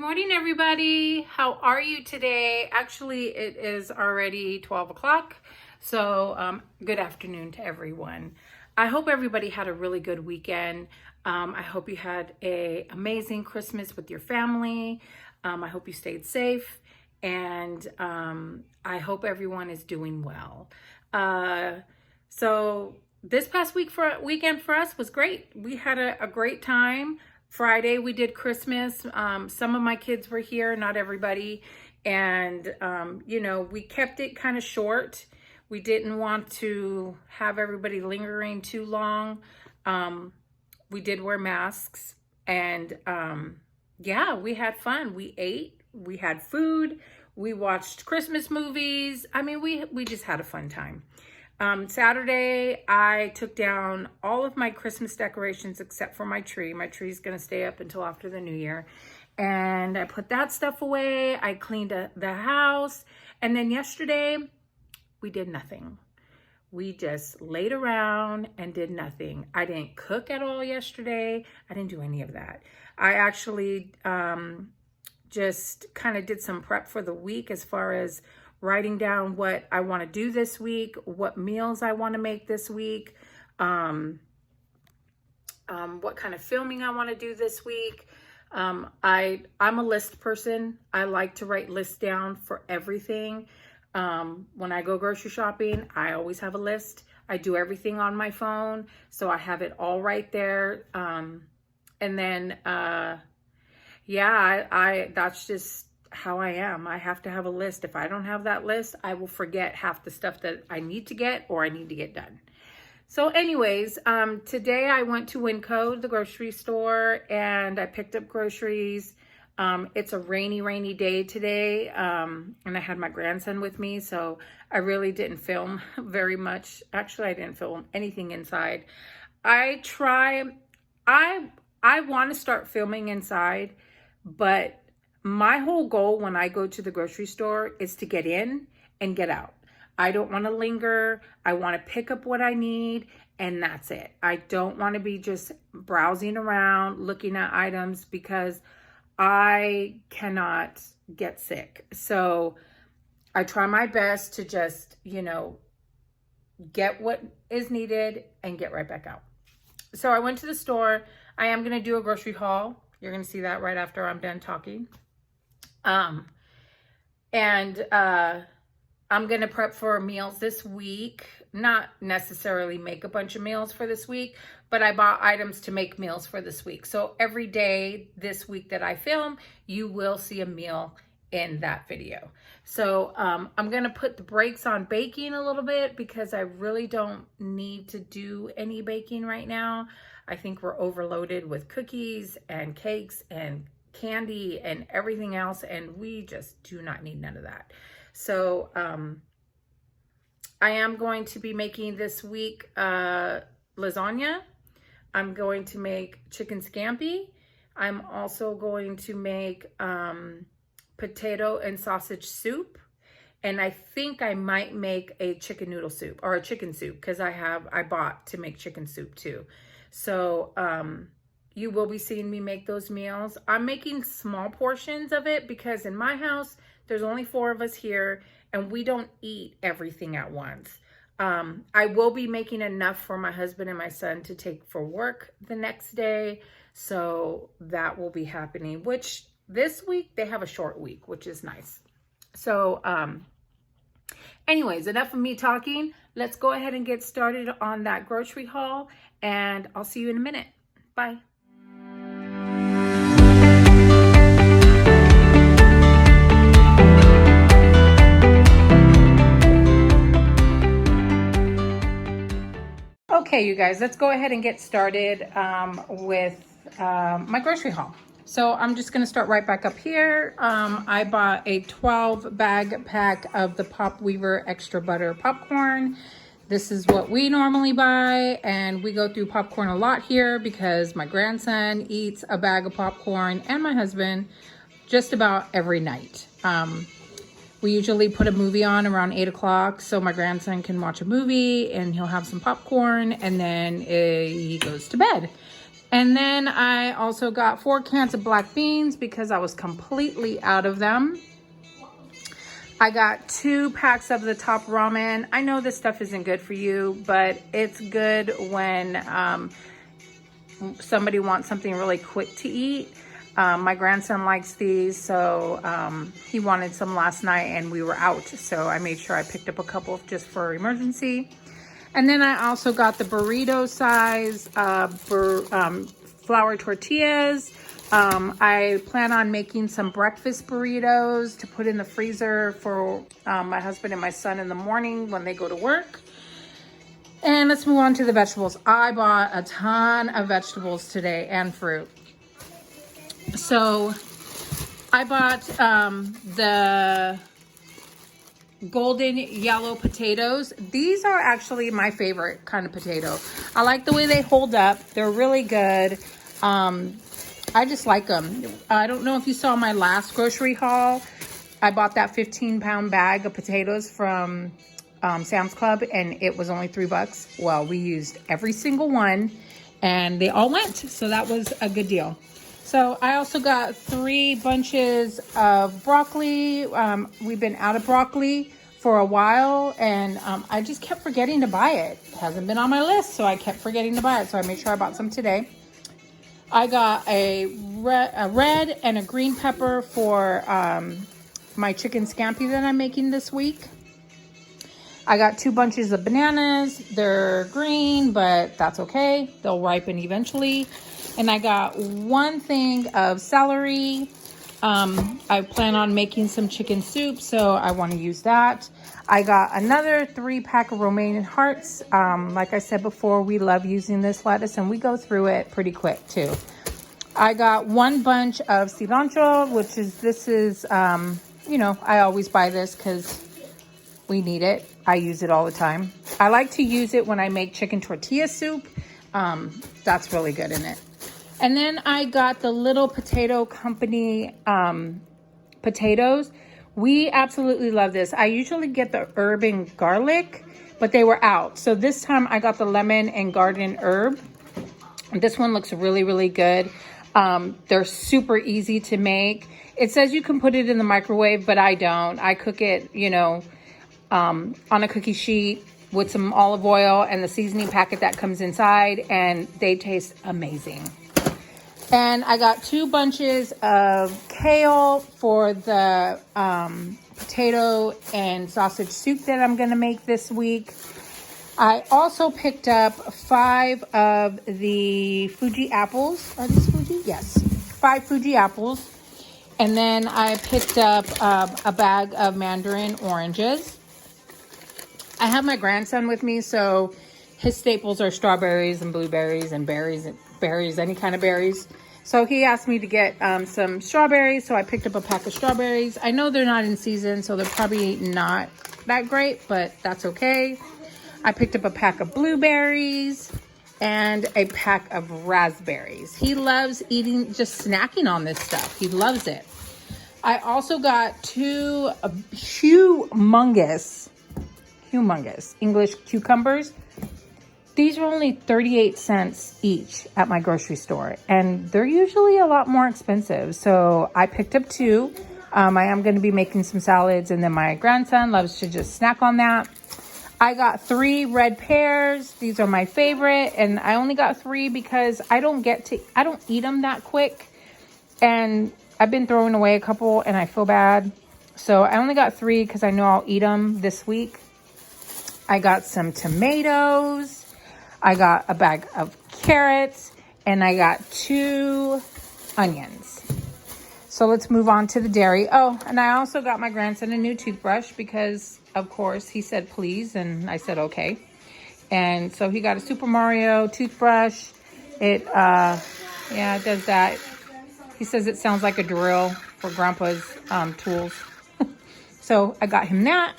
morning, everybody. How are you today? Actually, it is already 12 o'clock. So good afternoon to everyone. I hope everybody had a really good weekend. I hope you had an amazing Christmas with your family. I hope you stayed safe. And I hope everyone is doing well. So this past weekend for us was great. We had a great time. Friday we did Christmas. Some of my kids were here, not everybody. And, we kept it kind of short. We didn't want to have everybody lingering too long. We did wear masks and, we had fun. We ate, we had food, we watched Christmas movies. I mean, we just had a fun time. Saturday, I took down all of my Christmas decorations except for my tree. My tree is going to stay up until after the new year. And I put that stuff away. I cleaned the house. And then yesterday, we did nothing. We just laid around and did nothing. I didn't cook at all yesterday. I didn't do any of that. I actually just kind of did some prep for the week as far as writing down what I want to do this week, what meals I want to make this week, what kind of filming I want to do this week. I'm a list person. I like to write lists down for everything. When I go grocery shopping, I always have a list. I do everything on my phone, so I have it all right there. That's just how I am. I have to have a list. If I don't have that list, I will forget half the stuff that I need to get or I need to get done. So anyways, today I went to Winco, the grocery store, and I picked up groceries. It's a rainy day today. And I had my grandson with me, so I really didn't film very much. Actually, I didn't film anything inside. I want to start filming inside, but my whole goal when I go to the grocery store is to get in and get out. I don't want to linger. I want to pick up what I need, and that's it. I don't want to be just browsing around, looking at items, because I cannot get sick. So I try my best to just, get what is needed and get right back out. So I went to the store. I am going to do a grocery haul. You're going to see that right after I'm done talking. I'm going to prep for meals this week, not necessarily make a bunch of meals for this week, but I bought items to make meals for this week. So every day this week that I film, you will see a meal in that video. So, I'm going to put the brakes on baking a little bit because I really don't need to do any baking right now. I think we're overloaded with cookies and cakes and candy and everything else, and we just do not need none of that. So I am going to be making this week lasagna. I'm going to make chicken scampi. I'm also going to make potato and sausage soup, and I think I might make a chicken noodle soup or a chicken soup because I bought to make chicken soup too. So you will be seeing me make those meals. I'm making small portions of it because in my house, there's only 4 of us here and we don't eat everything at once. I will be making enough for my husband and my son to take for work the next day. So that will be happening, which this week they have a short week, which is nice. So anyways, enough of me talking. Let's go ahead and get started on that grocery haul, and I'll see you in a minute. Bye. Okay, you guys, let's go ahead and get started with my grocery haul. So I'm just going to start right back up here. I bought a 12 bag pack of the Pop Weaver Extra Butter popcorn. This is what we normally buy, and we go through popcorn a lot here because my grandson eats a bag of popcorn and my husband just about every night. We usually put a movie on around 8 o'clock so my grandson can watch a movie and he'll have some popcorn, and then he goes to bed. And then I also got 4 cans of black beans because I was completely out of them. I got 2 packs of the top ramen. I know this stuff isn't good for you, but it's good when somebody wants something really quick to eat. My grandson likes these, so he wanted some last night and we were out. So I made sure I picked up a couple just for emergency. And then I also got the burrito size flour tortillas. I plan on making some breakfast burritos to put in the freezer for my husband and my son in the morning when they go to work. And let's move on to the vegetables. I bought a ton of vegetables today and fruit. So I bought the golden yellow potatoes. These are actually my favorite kind of potato. I like the way they hold up. They're really good. I just like them. I don't know if you saw my last grocery haul. I bought that 15-pound bag of potatoes from Sam's Club, and it was only $3. Well, we used every single one, and they all went. So that was a good deal. So I also got 3 bunches of broccoli. We've been out of broccoli for a while, and I just kept forgetting to buy it. It hasn't been on my list, so I kept forgetting to buy it. So I made sure I bought some today. I got a red and a green pepper for my chicken scampi that I'm making this week. I got 2 bunches of bananas. They're green, but that's okay. They'll ripen eventually. And I got 1 thing of celery. I plan on making some chicken soup, so I want to use that. I got another 3-pack of Romanian hearts. Like I said before, we love using this lettuce, and we go through it pretty quick too. I got 1 bunch of cilantro, which is, you know, I always buy this because we need it. I use it all the time. I like to use it when I make chicken tortilla soup. That's really good in it. And then I got the Little Potato Company potatoes. We absolutely love this. I usually get the herb and garlic, but they were out. So this time I got the lemon and garden herb. This one looks really, really good. They're super easy to make. It says you can put it in the microwave, but I don't. I cook it, you know, on a cookie sheet with some olive oil and the seasoning packet that comes inside, and they taste amazing. And I got 2 bunches of kale for the potato and sausage soup that I'm going to make this week. I also picked up 5 of the Fuji apples. Are these Fuji? Yes. 5 Fuji apples. And then I picked up a bag of mandarin oranges. I have my grandson with me, so his staples are strawberries and blueberries and berries, any kind of berries. So he asked me to get some strawberries, so I picked up a pack of strawberries. I know they're not in season, so they're probably not that great, but that's okay. I picked up a pack of blueberries and a pack of raspberries. He loves eating, just snacking on this stuff. He loves it. I also got 2 humongous English cucumbers. These are only 38 cents each at my grocery store, and they're usually a lot more expensive. So I picked up 2. I am going to be making some salads, and then my grandson loves to just snack on that. I got 3 red pears. These are my favorite, and I only got 3 because I don't eat them that quick, and I've been throwing away a couple, and I feel bad. So I only got 3 because I know I'll eat them this week. I got some tomatoes. I got a bag of carrots, and I got 2 onions. So let's move on to the dairy. Oh, and I also got my grandson a new toothbrush because, of course, he said please, and I said okay. And so he got a Super Mario toothbrush. It does that. He says it sounds like a drill for Grandpa's tools. So I got him that.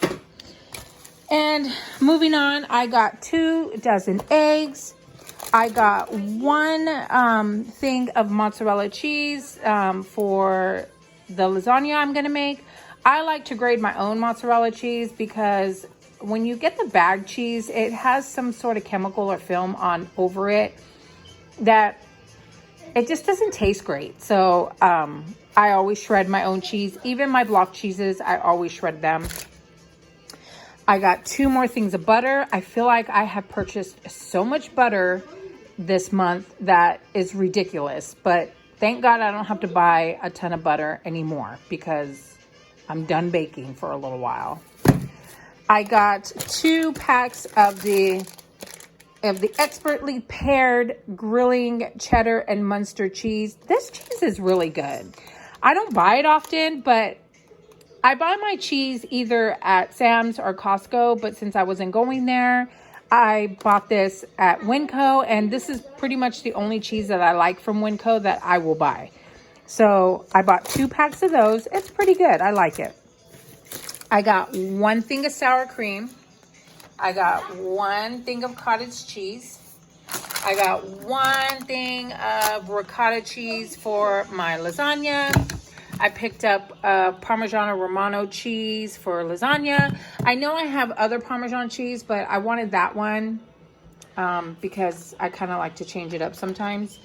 And moving on, I got 2 dozen eggs. I got 1 thing of mozzarella cheese for the lasagna I'm going to make. I like to grate my own mozzarella cheese because when you get the bag cheese, it has some sort of chemical or film on over it that it just doesn't taste great. So I always shred my own cheese. Even my block cheeses, I always shred them. I got 2 more things of butter. I feel like I have purchased so much butter this month that is ridiculous. But thank God I don't have to buy a ton of butter anymore because I'm done baking for a little while. I got 2 packs of the expertly paired grilling cheddar and Munster cheese. This cheese is really good. I don't buy it often, but I buy my cheese either at Sam's or Costco, but since I wasn't going there, I bought this at Winco, and this is pretty much the only cheese that I like from Winco that I will buy. So I bought 2 packs of those. It's pretty good. I like it. I got 1 thing of sour cream. I got 1 thing of cottage cheese. I got 1 thing of ricotta cheese for my lasagna. I picked up Parmigiano Romano cheese for lasagna. I know I have other Parmesan cheese, but I wanted that one because I kind of like to change it up sometimes.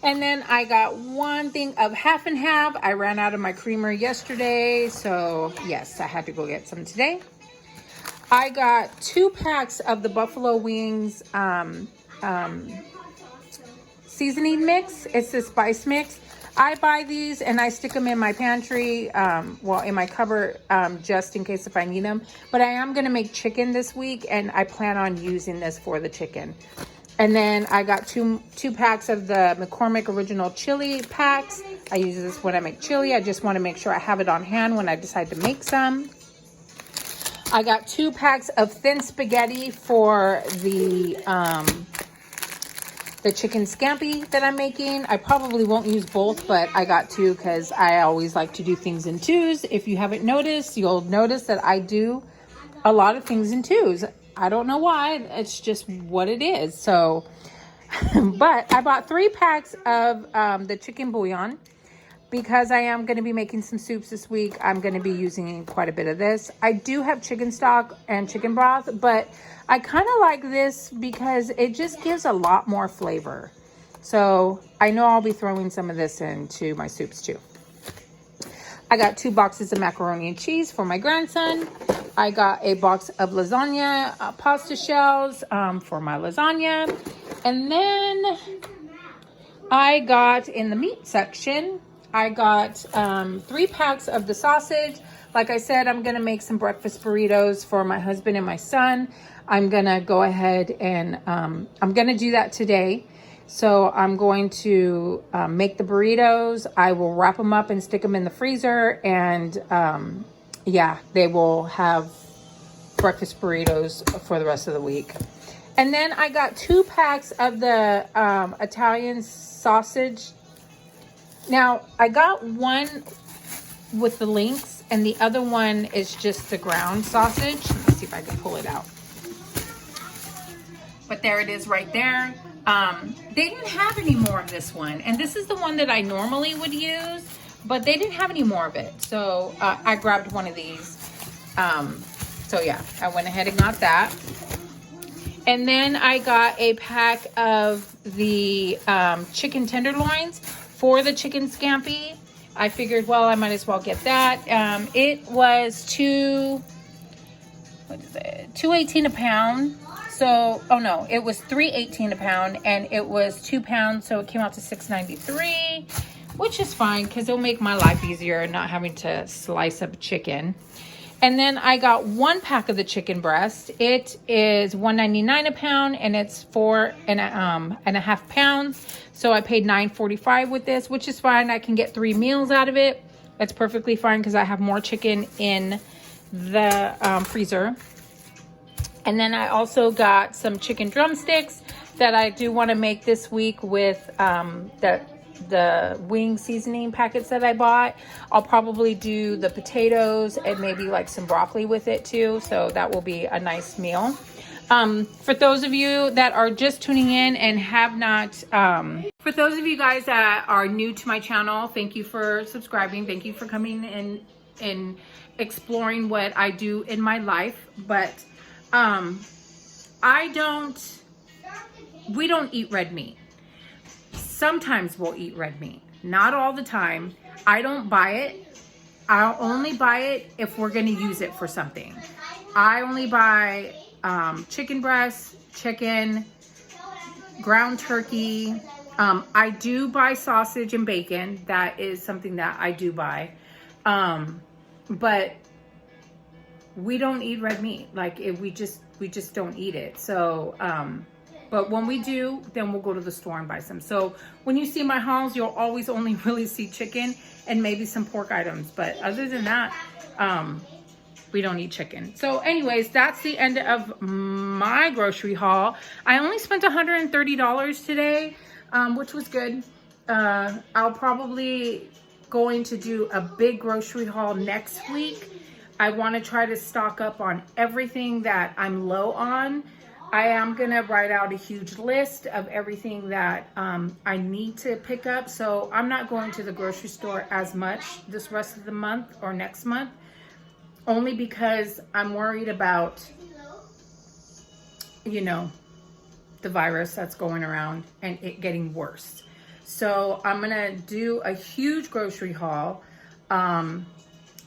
And then I got 1 thing of half and half. I ran out of my creamer yesterday, so yes, I had to go get some today. I got 2 packs of the Buffalo Wings seasoning mix. It's the spice mix. I buy these and I stick them in my pantry, in my cupboard, just in case if I need them. But I am going to make chicken this week, and I plan on using this for the chicken. And then I got two packs of the McCormick Original Chili packs. I use this when I make chili. I just want to make sure I have it on hand when I decide to make some. I got 2 packs of thin spaghetti for the chicken scampi that I'm making. I probably won't use both, but I got 2 because I always like to do things in 2s. If you haven't noticed, you'll notice that I do a lot of things in 2s. I don't know why. It's just what it is. So, but I bought 3 packs of the chicken bouillon because I am going to be making some soups this week. I'm going to be using quite a bit of this. I do have chicken stock and chicken broth, but I kind of like this because it just gives a lot more flavor. So I know I'll be throwing some of this into my soups too. I got 2 boxes of macaroni and cheese for my grandson. I got a box of lasagna pasta shells for my lasagna. And then I got in the meat section, I got 3 packs of the sausage. Like I said, I'm going to make some breakfast burritos for my husband and my son. I'm going to go ahead and I'm going to do that today. So I'm going to make the burritos. I will wrap them up and stick them in the freezer. And yeah, they will have breakfast burritos for the rest of the week. And then I got 2 packs of the Italian sausage. Now, I got one with the links, and the other one is just the ground sausage. Let me see if I can pull it out. But there it is right there. They didn't have any more of this one. And this is the one that I normally would use, but they didn't have any more of it. So I grabbed one of these. So yeah, I went ahead and got that. And then I got a pack of the chicken tenderloins for the chicken scampi. I figured, well, I might as well get that. It was $2.18 a pound. So, oh no, it was $3.18 a pound, and it was 2 pounds, so it came out to $6.93, which is fine because it'll make my life easier not having to slice up chicken. And then I got 1 pack of the chicken breast. It is $1.99 a pound, and it's 4.5 pounds. So I paid $9.45 with this, which is fine. I can get 3 meals out of it. That's perfectly fine because I have more chicken in the freezer. And then I also got some chicken drumsticks that I do want to make this week with the wing seasoning packets that I bought. I'll probably do the potatoes and maybe like some broccoli with it too. So that will be a nice meal. For those of you that are just tuning in and have not, for those of you guys that are new to my channel, thank you for subscribing. Thank you for coming in and exploring what I do in my life. But we don't eat red meat. sometimes we'll eat red meat. Not all the time. I don't buy it. I'll only buy it if we're gonna use it for something. I only buy chicken breast, chicken, ground turkey. I do buy sausage and bacon. That is something that I do buy. But we don't eat red meat. Like we just don't eat it. So, but when we do, then we'll go to the store and buy some. So when you see my hauls, you'll always only really see chicken and maybe some pork items. But other than that, we don't eat chicken. So anyways, that's the end of my grocery haul. I only spent $130 today, which was good. I'll probably going to do a big grocery haul next week. I want to try to stock up on everything that I'm low on. I am going to write out a huge list of everything that I need to pick up. So I'm not going to the grocery store as much this rest of the month or next month, only because I'm worried about, you know, the virus that's going around and it getting worse. So I'm going to do a huge grocery haul. I'm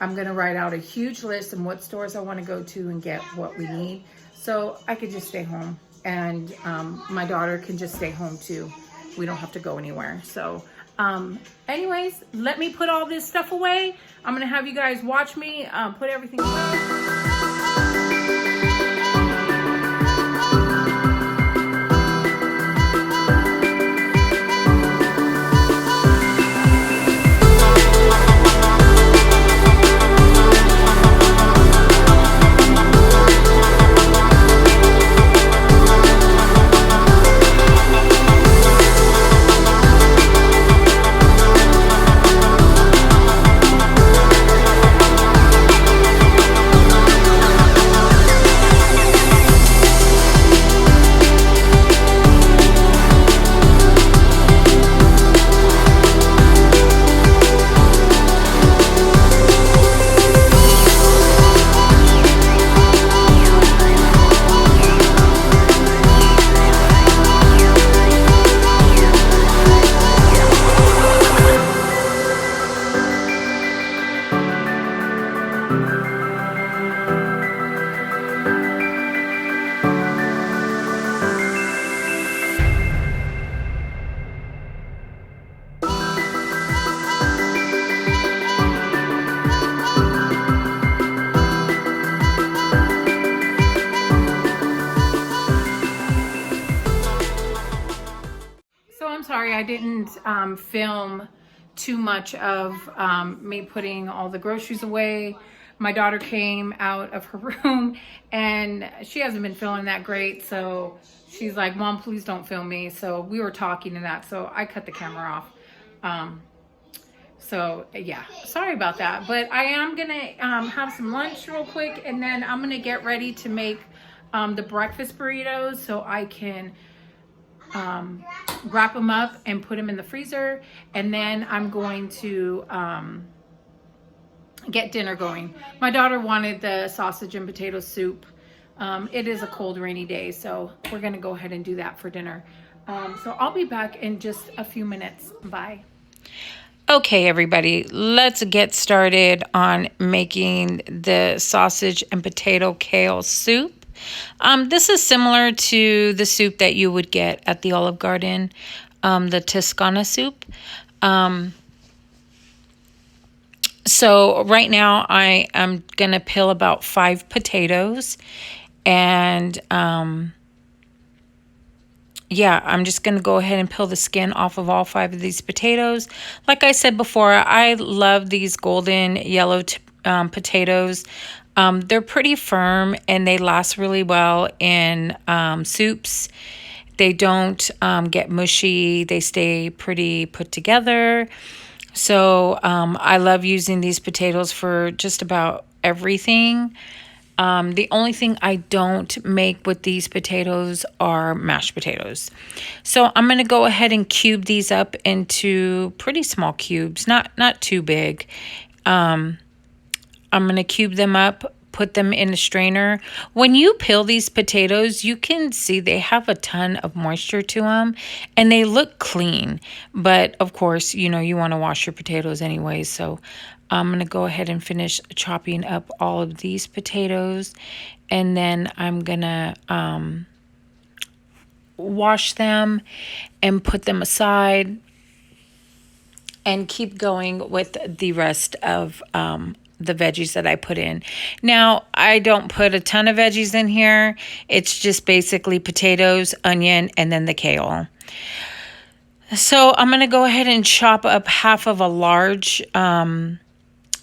going to write out a huge list of what stores I want to go to and get what we need. So I could just stay home, and my daughter can just stay home too. We don't have to go anywhere. So anyways, let me put all this stuff away. I'm going to have you guys watch me put everything away. Sorry, I didn't film too much of me putting all the groceries away. My daughter came out of her room and she hasn't been feeling that great. So she's like, Mom, please don't film me. So we were talking to that. So I cut the camera off. So yeah, sorry about that. But I am going to have some lunch real quick. And then I'm going to get ready to make the breakfast burritos so I can wrap them up and put them in the freezer, and then I'm going to get dinner going. My daughter wanted the sausage and potato soup. It is a cold, rainy day, so we're gonna go ahead and do that for dinner. So I'll be back in just a few minutes. Bye. Okay, everybody, let's get started on making the sausage and potato kale soup. This is similar to the soup that you would get at the Olive Garden, the Toscana soup. So right now I am going to peel about 5 potatoes, and yeah, I'm just going to go ahead and peel the skin off of all 5 of these potatoes. Like I said before, I love these golden yellow potatoes. They're pretty firm and they last really well in soups. They don't get mushy. They stay pretty put together. So I love using these potatoes for just about everything. The only thing I don't make with these potatoes are mashed potatoes. So I'm going to go ahead and cube these up into pretty small cubes, not too big. I'm going to cube them up, put them in a strainer. When you peel these potatoes, you can see they have a ton of moisture to them and they look clean. But of course, you know, you want to wash your potatoes anyway. So I'm going to go ahead and finish chopping up all of these potatoes. And then I'm going to wash them and put them aside and keep going with the rest of the veggies that I put in. Now, I don't put a ton of veggies in here. It's just basically potatoes, onion, and then the kale. So I'm going to go ahead and chop up half of a large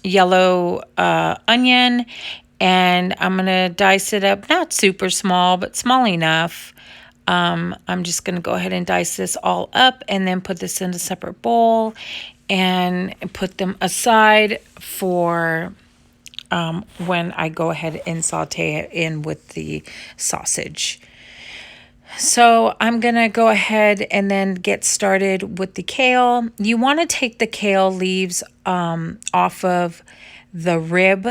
yellow onion, and I'm going to dice it up, not super small, but small enough. I'm just going to go ahead and dice this all up and then put this in a separate bowl and put them aside for when I go ahead and saute it in with the sausage. So I'm going to go ahead and then get started with the kale. You want to take the kale leaves off of the rib,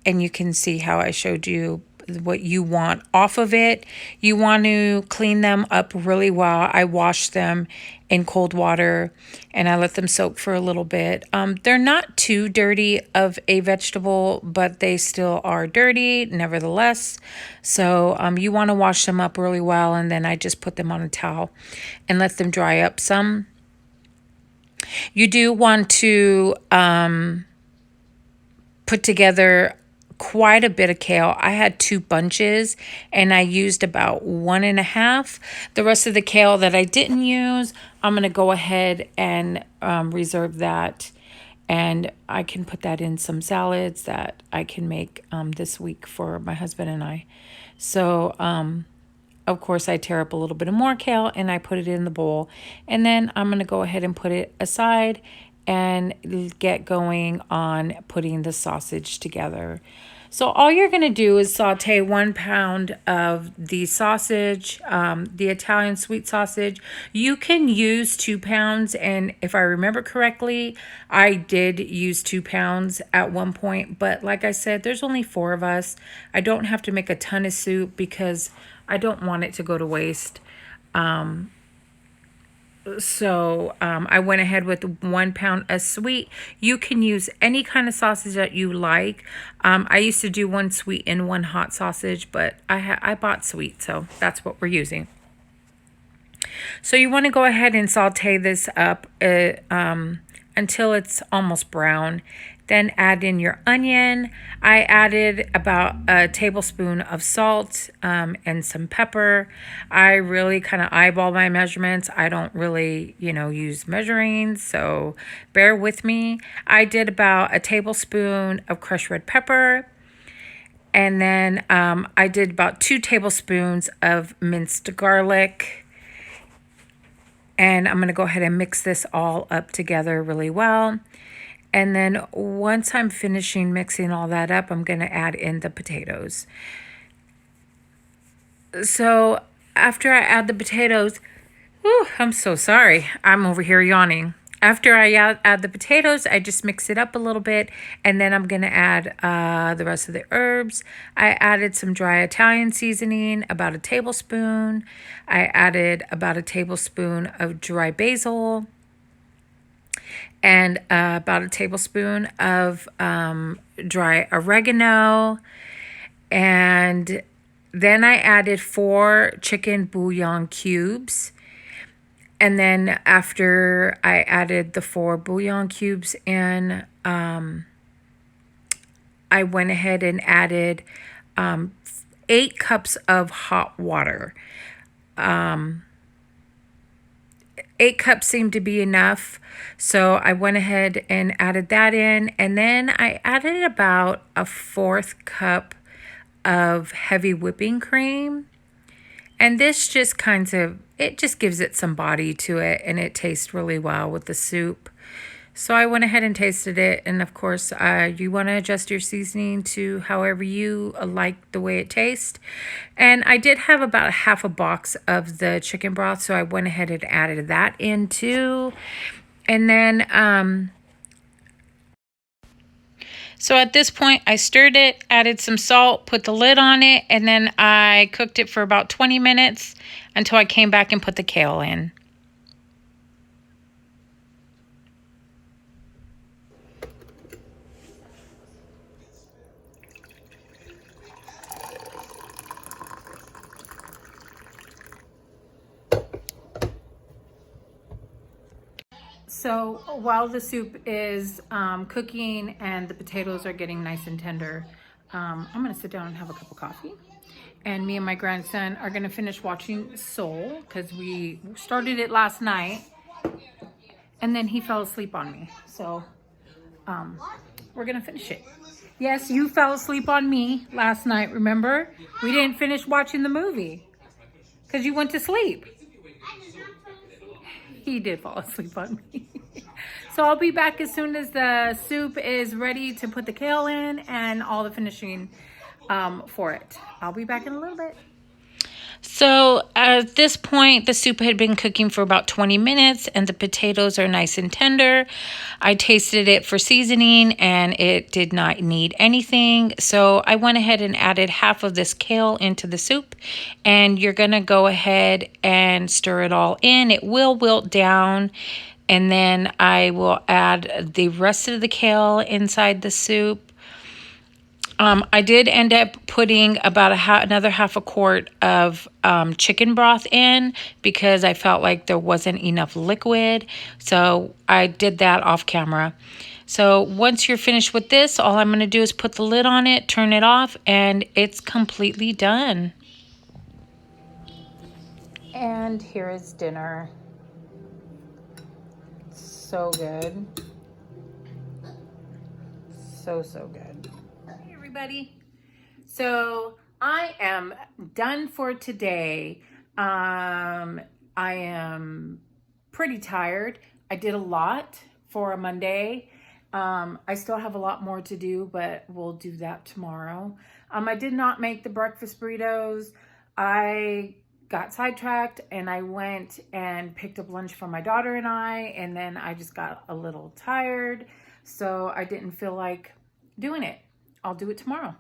and you can see how I showed you what you want off of it. You want to clean them up really well. I wash them in cold water and I let them soak for a little bit. They're not too dirty of a vegetable, but they still are dirty nevertheless. So you want to wash them up really well, and then I just put them on a towel and let them dry up some. You do want to put together quite a bit of kale. I had 2 bunches and I used about 1.5. The rest of the kale that I didn't use, I'm going to go ahead and reserve that. And I can put that in some salads that I can make this week for my husband and I. So, of course, I tear up a little bit of more kale and I put it in the bowl. And then I'm going to go ahead and put it aside and get going on putting the sausage together. So all you're going to do is saute 1 pound of the sausage, the Italian sweet sausage. You can use 2 pounds, and if I remember correctly, I did use 2 pounds at one point. But like I said, there's only 4 of us. I don't have to make a ton of soup because I don't want it to go to waste. So I went ahead with 1 pound of sweet. You can use any kind of sausage that you like. I used to do 1 sweet and 1 hot sausage, but I bought sweet, so that's what we're using. So you want to go ahead and saute this up until it's almost brown. Then add in your onion. I added about a tablespoon of salt and some pepper. I really kind of eyeball my measurements. I don't really, use measuring, so bear with me. I did about a tablespoon of crushed red pepper. And then I did about 2 tablespoons of minced garlic. And I'm going to go ahead and mix this all up together really well. And then once I'm finishing mixing all that up, I'm going to add in the potatoes. So after I add the potatoes, I'm so sorry. I'm over here yawning. After I add the potatoes, I just mix it up a little bit, and then I'm going to add the rest of the herbs. I added some dry Italian seasoning, about a tablespoon. I added about a tablespoon of dry basil and about a tablespoon of dry oregano. And then I added 4 chicken bouillon cubes. And then after I added the 4 bouillon cubes in, I went ahead and added 8 cups of hot water. 8 cups seemed to be enough, so I went ahead and added that in. And then I added about a 1/4 cup of heavy whipping cream. And this just it just gives it some body to it, and it tastes really well with the soup. So I went ahead and tasted it, and of course, you want to adjust your seasoning to however you like the way it tastes. And I did have about half a box of the chicken broth, so I went ahead and added that in too. And then So at this point, I stirred it, added some salt, put the lid on it, and then I cooked it for about 20 minutes until I came back and put the kale in. So while the soup is cooking and the potatoes are getting nice and tender, I'm gonna sit down and have a cup of coffee. And me and my grandson are gonna finish watching Soul because we started it last night and then he fell asleep on me. So we're gonna finish it. Yes, you fell asleep on me last night, remember? We didn't finish watching the movie because you went to sleep. He did fall asleep on me. So I'll be back as soon as the soup is ready to put the kale in and all the finishing for it. I'll be back in a little bit. So at this point, the soup had been cooking for about 20 minutes and the potatoes are nice and tender. I tasted it for seasoning and it did not need anything. So I went ahead and added half of this kale into the soup, and you're going to go ahead and stir it all in. It will wilt down, and then I will add the rest of the kale inside the soup. I did end up putting about another half a quart of chicken broth in because I felt like there wasn't enough liquid. So I did that off camera. So once you're finished with this, all I'm going to do is put the lid on it, turn it off, and it's completely done. And here is dinner. So good. So good. Hey everybody. So I am done for today. I am pretty tired. I did a lot for a Monday. I still have a lot more to do, but we'll do that tomorrow. I did not make the breakfast burritos. I got sidetracked and I went and picked up lunch for my daughter and then I just got a little tired. So I didn't feel like doing it. I'll do it tomorrow.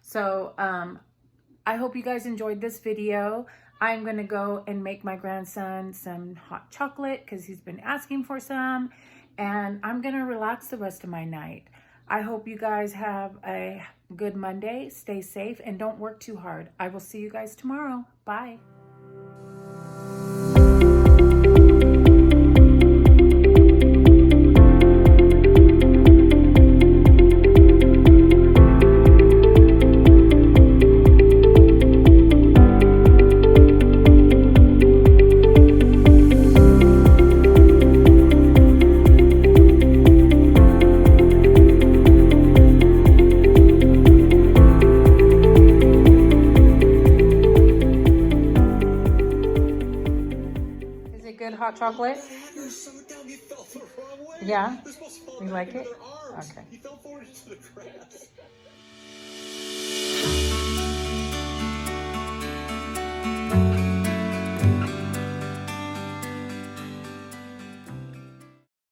So I hope you guys enjoyed this video. I'm gonna go and make my grandson some hot chocolate because he's been asking for some, and I'm gonna relax the rest of my night. I hope you guys have a good Monday. Stay safe and don't work too hard. I will see you guys tomorrow. Bye. Hot chocolate? Yeah? You like it? Okay. He fell forward into the grass.